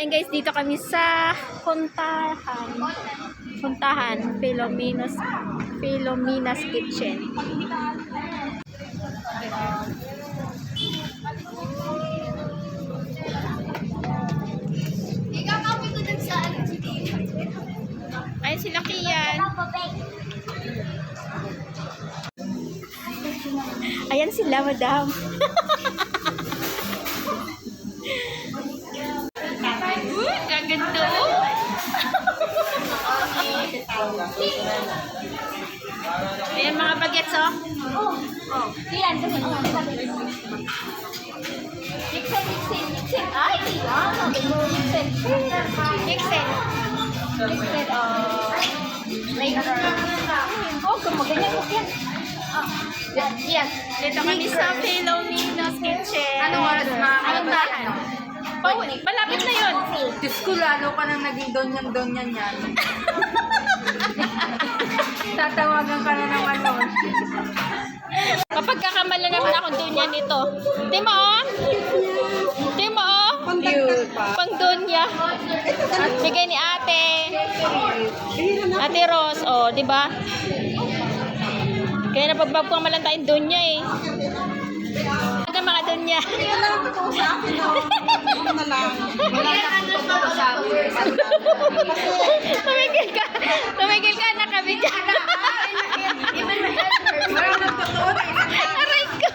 Ayan guys, dito kami sa Puntahan Philomena's Kitchen. Ayan sila Kian. Ayan sila, madam. Gaganda. Ayan mga bagets, oh. Ilan kasi. Mixen. Ay, Mixen, later. Oh, gumaganyan ko yan. Yan. Dito kami sa Philomena's Kitchen. Anong oras Anong tahan? Oh, malapit na yun. Diyos ko, lalo ka nang naging donyan yan. Tatawagan ka na naman nun. Kapag kakamala naman ako donyan ito. Timo, oh. Pang donya. Bigay ni ate. Ate Rose, oh, di ba? Kaya napagbagpamalan tayong donya eh. Ano mga donya? Tumigil ka na kami dyan. Aray ko.